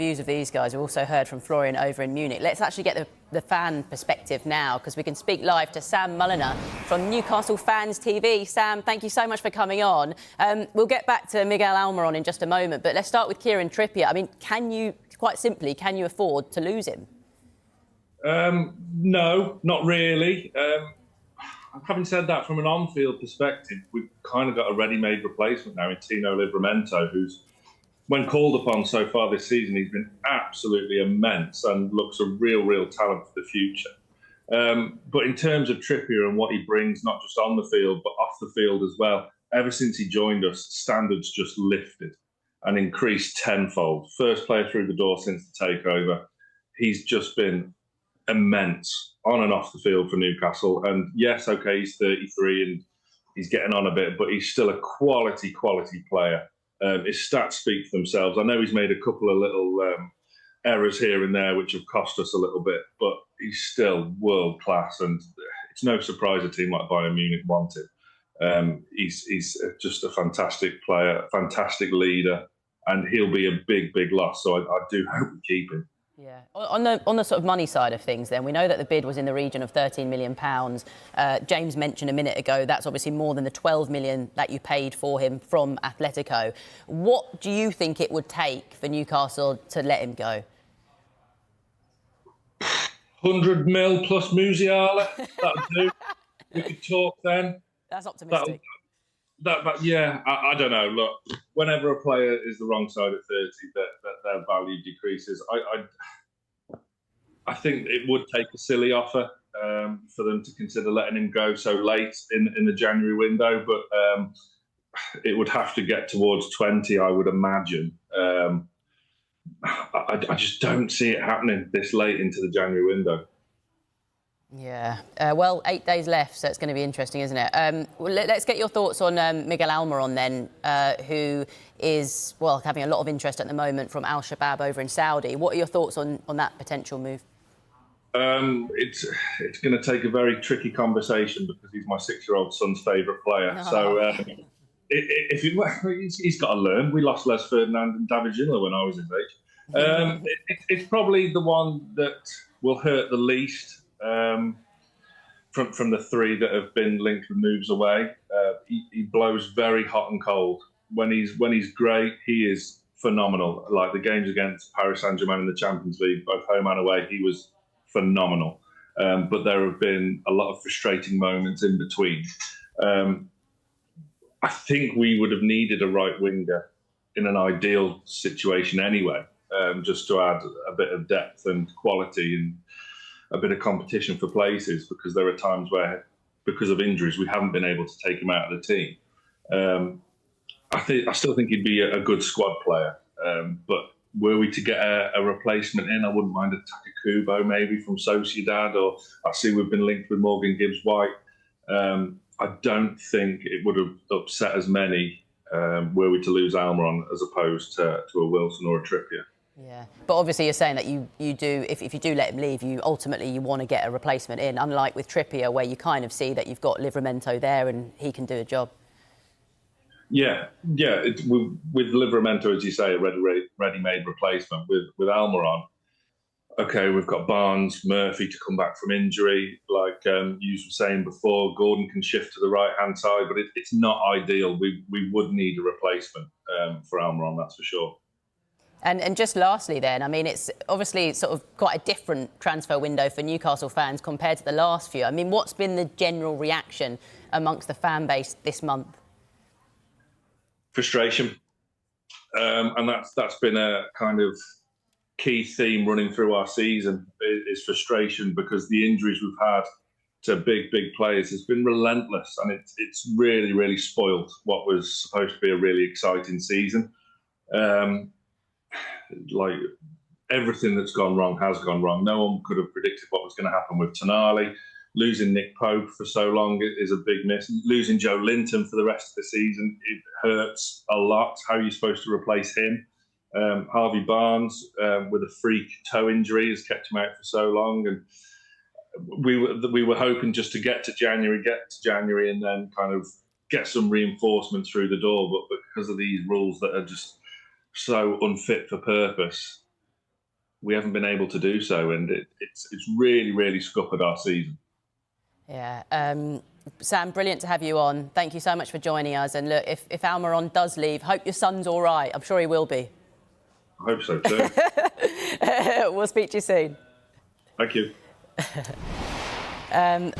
Views of these guys. We've also heard from Florian over in Munich. Let's actually get the fan perspective now, because we can speak live to Sam Mulliner from Newcastle Fans TV. Sam, thank you so much for coming on. We'll get back to Miguel Almiron in just a moment, but let's start with Kieran Trippier. I mean, quite simply, can you afford to lose him? No, not really. Having said that, from an on-field perspective, we've kind of got a ready-made replacement now in Tino Livramento, who's, when called upon so far this season, he's been absolutely immense and looks a real talent for the future. But in terms of Trippier and what he brings, not just on the field, but off the field as well, ever since he joined us, standards just lifted and increased tenfold. First player through the door since the takeover. He's just been immense on and off the field for Newcastle. And yes, OK, he's 33 and he's getting on a bit, but he's still a quality player. His stats speak for themselves. I know he's made a couple of little errors here and there which have cost us a little bit, but he's still world class, and it's no surprise a team like Bayern Munich want him. He's just a fantastic player, a fantastic leader, and he'll be a big loss. So I do hope we keep him. Yeah. On the sort of money side of things, then, we know that the bid was in the region of £13 million. James mentioned a minute ago that's obviously more than the £12 million that you paid for him from Atletico. What do you think it would take for Newcastle to let him go? 100 mil plus Musiala. That'll do. We could talk then. That's optimistic. Yeah, I don't know. Look, whenever a player is the wrong side of 30, that their value decreases. I think it would take a silly offer for them to consider letting him go so late in the January window, but it would have to get towards 20, I would imagine. I just don't see it happening this late into the January window. Yeah, well, 8 days left, so it's going to be interesting, isn't it? Well, let's get your thoughts on Miguel Almiron then, who is, well, having a lot of interest at the moment from Al Shabaab over in Saudi. What are your thoughts on that potential move? It's going to take a very tricky conversation because he's my 6-year-old son's favourite player. Oh. So he's got to learn. We lost Les Ferdinand and David Ginola when I was his age. It's probably the one that will hurt the least. From the three that have been linked with moves away. He blows very hot and cold. When he's great, he is phenomenal. Like the games against Paris Saint-Germain in the Champions League, both home and away, he was phenomenal. But there have been a lot of frustrating moments in between. I think we would have needed a right winger in an ideal situation anyway, just to add a bit of depth and quality and a bit of competition for places, because there are times where, because of injuries, we haven't been able to take him out of the team. I still think he'd be a good squad player, but were we to get a replacement in, I wouldn't mind a Takakubo maybe from Sociedad, or I see we've been linked with Morgan Gibbs-White. I don't think it would have upset as many were we to lose Almiron as opposed to a Wilson or a Trippier. Yeah, but obviously you're saying that you do, if you do let him leave, you ultimately want to get a replacement in, unlike with Trippier, where you kind of see that you've got Livramento there and he can do a job. Yeah. With Livramento, as you say, a ready-made replacement. With Almiron, OK, we've got Barnes, Murphy to come back from injury. Like you were saying before, Gordon can shift to the right-hand side, but it's not ideal. We would need a replacement for Almiron, that's for sure. And just lastly then, I mean, it's obviously sort of quite a different transfer window for Newcastle fans compared to the last few. I mean, what's been the general reaction amongst the fan base this month? Frustration. And that's been a kind of key theme running through our season, is frustration, because the injuries we've had to big players has been relentless, and it's really spoiled what was supposed to be a really exciting season. Like, everything that's gone wrong has gone wrong. No one could have predicted what was going to happen with Tonali. Losing Nick Pope for so long is a big miss. Losing Joe Linton for the rest of the season, it hurts a lot. How are you supposed to replace him? Harvey Barnes, with a freak toe injury, has kept him out for so long. And we were hoping just to get to January and then kind of get some reinforcements through the door. But because of these rules that are just so unfit for purpose, we haven't been able to do so, and it's really, really scuppered our season. Yeah. Sam, brilliant to have you on. Thank you so much for joining us. And look, if Almiron does leave, hope your son's all right. I'm sure he will be. I hope so too. We'll speak to you soon. Thank you. Right.